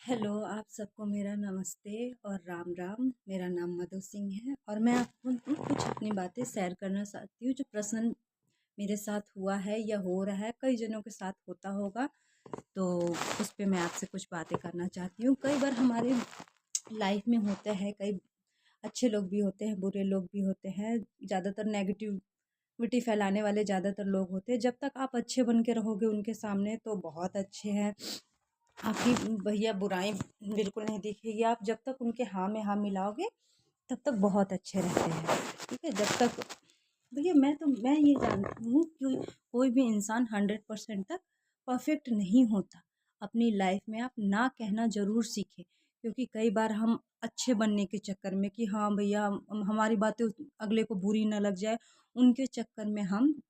Hello, आप सबको मेरा नमस्ते और राम राम। मेरा नाम मधु सिंह है और मैं आपको कुछ अपनी बातें शेयर करना चाहती हूँ जो प्रश्न मेरे साथ हुआ है या हो रहा है, कई जनों के साथ होता होगा। तो उस पे मैं आपसे कुछ बातें करना चाहती हूँ। कई बार हमारे लाइफ में होता है, कई अच्छे लोग भी होते हैं, बुरे लोग भी होते हैं। ज़्यादातर नेगेटिविटी फैलाने वाले ज़्यादातर लोग होते हैं। जब तक आप अच्छे बन के रहोगे उनके सामने तो बहुत अच्छे हैं, आपकी भैया बुराई बिल्कुल नहीं दिखेगी। आप जब तक उनके हाँ में हाँ मिलाओगे तब तक बहुत अच्छे रहते हैं। ठीक है, जब तक भैया मैं ये जानती हूँ कि कोई भी इंसान 100% तक परफेक्ट नहीं होता। अपनी लाइफ में आप ना कहना ज़रूर सीखें, क्योंकि कई बार हम अच्छे बनने के चक्कर में कि हाँ भैया हमारी बातें अगले को बुरी ना लग जाए, उनके चक्कर में हम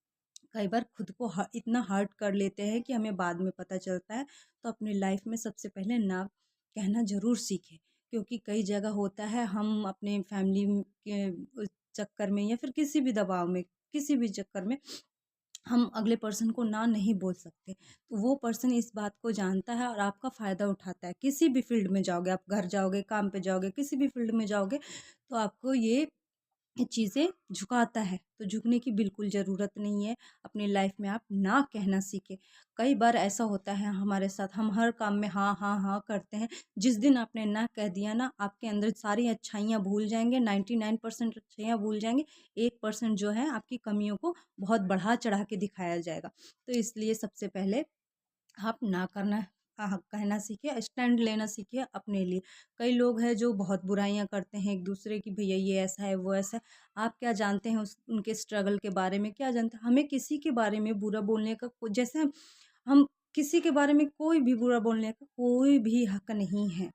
कई बार खुद को इतना हर्ट कर लेते हैं कि हमें बाद में पता चलता है। तो अपनी लाइफ में सबसे पहले ना कहना ज़रूर सीखें, क्योंकि कई जगह होता है हम अपने फैमिली के चक्कर में या फिर किसी भी दबाव में, किसी भी चक्कर में हम अगले पर्सन को ना नहीं बोल सकते। तो वो पर्सन इस बात को जानता है और आपका फ़ायदा उठाता है। किसी भी फील्ड में जाओगे, आप घर जाओगे, काम पे जाओगे, किसी भी फील्ड में जाओगे तो आपको ये चीज़ें झुकाता है। तो झुकने की बिल्कुल ज़रूरत नहीं है। अपनी लाइफ में आप ना कहना सीखें। कई बार ऐसा होता है हमारे साथ, हम हर काम में हाँ हाँ हाँ करते हैं। जिस दिन आपने ना कह दिया ना, आपके अंदर सारी अच्छाइयाँ भूल जाएंगे, 99% अच्छाइयाँ भूल जाएंगे। 1% जो है आपकी कमियों को बहुत बढ़ा चढ़ा के दिखाया जाएगा। तो इसलिए सबसे पहले आप ना करना कहना सीखिए, स्टैंड लेना सीखिए अपने लिए। कई लोग हैं जो बहुत बुराइयां करते हैं एक दूसरे की, भैया ये ऐसा है वो ऐसा है। आप क्या जानते हैं उनके स्ट्रगल के बारे में, क्या जानते हैं? हमें किसी के बारे में बुरा बोलने का जैसे हम किसी के बारे में कोई भी बुरा बोलने का कोई भी हक नहीं है,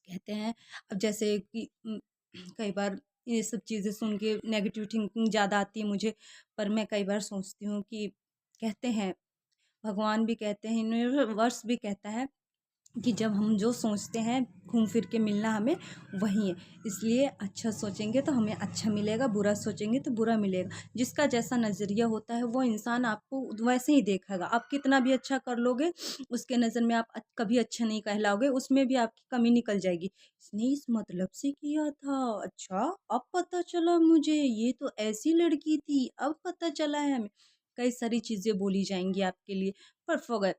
कहते हैं। अब जैसे कि कई बार ये सब चीज़ें सुन के नेगेटिव थिंकिंग ज़्यादा आती है मुझे। पर मैं कई बार सोचती हूँ कि कहते हैं, भगवान भी कहते हैं, यूनिवर्स भी कहता है कि जब हम जो सोचते हैं घूम फिर के मिलना हमें वही है। इसलिए अच्छा सोचेंगे तो हमें अच्छा मिलेगा, बुरा सोचेंगे तो बुरा मिलेगा। जिसका जैसा नज़रिया होता है वो इंसान आपको वैसे ही देखेगा। आप कितना भी अच्छा कर लोगे, उसके नज़र में आप कभी अच्छा नहीं कहलाओगे, उसमें भी आपकी कमी निकल जाएगी। इसने इस मतलब से किया था, अच्छा अब पता चला मुझे, ये तो ऐसी लड़की थी, अब पता चला है हमें। कई सारी चीज़ें बोली जाएंगी आपके लिए, पर फॉरगेट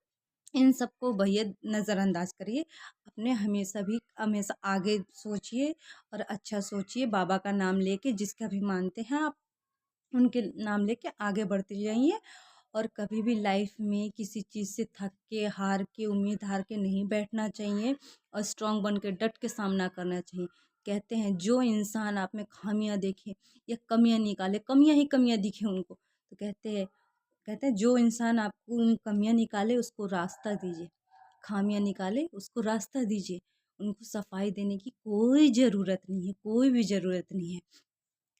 इन सबको भैया नज़रअंदाज करिए। अपने हमेशा आगे सोचिए और अच्छा सोचिए। बाबा का नाम लेके, जिसका भी मानते हैं आप, उनके नाम लेके आगे बढ़ते जाइए। और कभी भी लाइफ में किसी चीज़ से थक के, हार के, उम्मीद हार के नहीं बैठना चाहिए और स्ट्रांग बन के डट के सामना करना चाहिए। कहते हैं जो इंसान आप में खामियां देखे या कमियां निकाले, कमियां ही कमियां दिखे उनको, तो कहते हैं जो इंसान आपको उन कमियां निकाले उसको रास्ता दीजिए, खामियां निकाले उसको रास्ता दीजिए। उनको सफाई देने की कोई ज़रूरत नहीं है, कोई भी ज़रूरत नहीं है।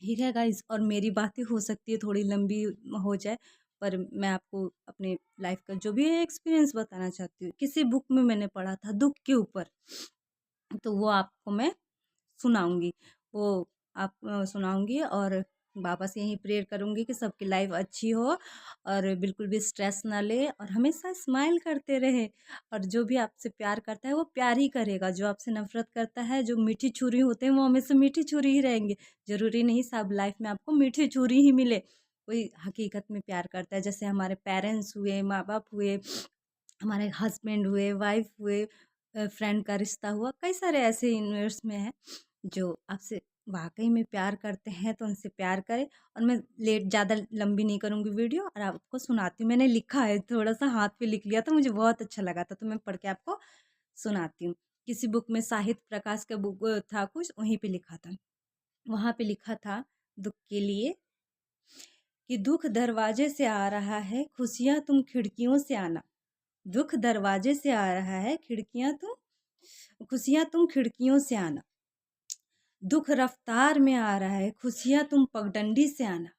ठीक है गाइज, और मेरी बातें हो सकती है थोड़ी लंबी हो जाए, पर मैं आपको अपने लाइफ का जो भी एक्सपीरियंस बताना चाहती हूँ। किसी बुक में मैंने पढ़ा था दुख के ऊपर, तो वो आपको मैं सुनाऊंगी। वो आप सुनाऊंगी और बाबा से यही प्रेयर करूंगी कि सबकी लाइफ अच्छी हो और बिल्कुल भी स्ट्रेस ना ले और हमेशा स्माइल करते रहे। और जो भी आपसे प्यार करता है वो प्यार ही करेगा, जो आपसे नफरत करता है, जो मीठी छुरी होते हैं वो हमेशा मीठी छुरी ही रहेंगे। जरूरी नहीं सब लाइफ में आपको मीठी छुरी ही मिले। कोई हकीकत में प्यार करता है, जैसे हमारे पेरेंट्स हुए, माँ बाप हुए, हमारे हस्बैंड हुए, वाइफ हुए, फ्रेंड का रिश्ता हुआ, कई सारे ऐसे यूनिवर्स में हैं जो आपसे वाकई में प्यार करते हैं। तो उनसे प्यार करें। और मैं लेट ज़्यादा लंबी नहीं करूँगी वीडियो और आपको सुनाती हूँ। मैंने लिखा है, थोड़ा सा हाथ पे लिख लिया था, मुझे बहुत अच्छा लगा था, तो मैं पढ़ के आपको सुनाती हूँ। किसी बुक में साहित्य प्रकाश का बुक था कुछ, वहीं पे लिखा था। वहाँ पे लिखा था दुख के लिए कि दुख दरवाजे से आ रहा है, खुशियाँ तुम खिड़कियों से आना। दुख दरवाजे से आ रहा है, खुशियाँ तुम खिड़कियों से आना। दुख रफ्तार में आ रहा है, खुशियाँ तुम पगडंडी से आना।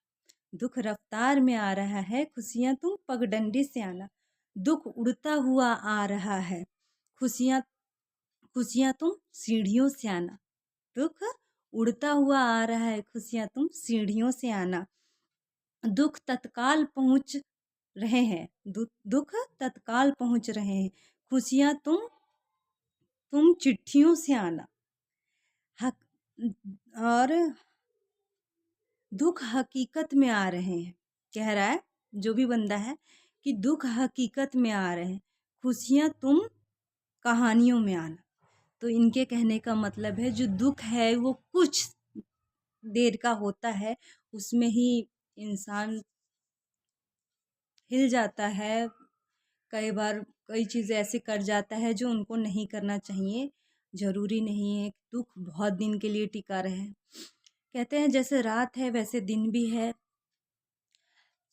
दुख रफ्तार में आ रहा है, खुशियाँ तुम पगडंडी से आना। दुख उड़ता हुआ आ रहा है, खुशियाँ खुशियाँ तुम सीढ़ियों से आना। दुख उड़ता हुआ आ रहा है, खुशियाँ तुम सीढ़ियों से आना। दुख तत्काल पहुँच रहे हैं, दुख तत्काल पहुँच रहे हैं, खुशियाँ तुम तुम चिट्ठियों से आना। हक और दुख हकीकत में आ रहे हैं, कह रहा है जो भी बंदा है कि दुख हकीकत में आ रहे हैं, खुशियाँ तुम कहानियों में आना। तो इनके कहने का मतलब है जो दुख है वो कुछ देर का होता है, उसमें ही इंसान हिल जाता है। कई बार कई चीज़ें ऐसे कर जाता है जो उनको नहीं करना चाहिए। ज़रूरी नहीं है कि दुख बहुत दिन के लिए टिका रहे। कहते हैं जैसे रात है वैसे दिन भी है,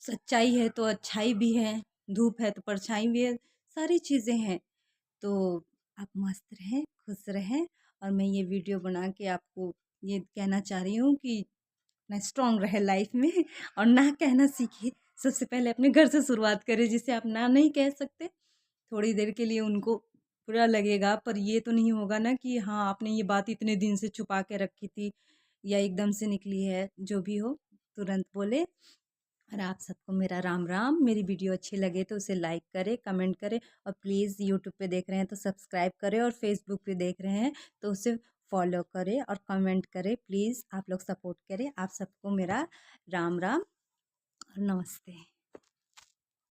सच्चाई है तो अच्छाई भी है, धूप है तो परछाई भी है, सारी चीज़ें हैं। तो आप मस्त रहें, खुश रहें, और मैं ये वीडियो बना के आपको ये कहना चाह रही हूँ कि ना स्ट्रॉन्ग रहे लाइफ में और ना कहना सीखिए। सबसे पहले अपने घर से शुरुआत करें, जिसे आप ना नहीं कह सकते। थोड़ी देर के लिए उनको बुरा लगेगा, पर ये तो नहीं होगा ना कि हाँ आपने ये बात इतने दिन से छुपा के रखी थी या एकदम से निकली है। जो भी हो तुरंत बोले। और आप सबको मेरा राम राम। मेरी वीडियो अच्छी लगे तो उसे लाइक करें, कमेंट करें, और प्लीज़ यूट्यूब पे देख रहे हैं तो सब्सक्राइब करें, और फेसबुक पे देख रहे हैं तो उसे फॉलो करें और कमेंट करें। प्लीज़ आप लोग सपोर्ट करें। आप सबको मेरा राम राम और नमस्ते।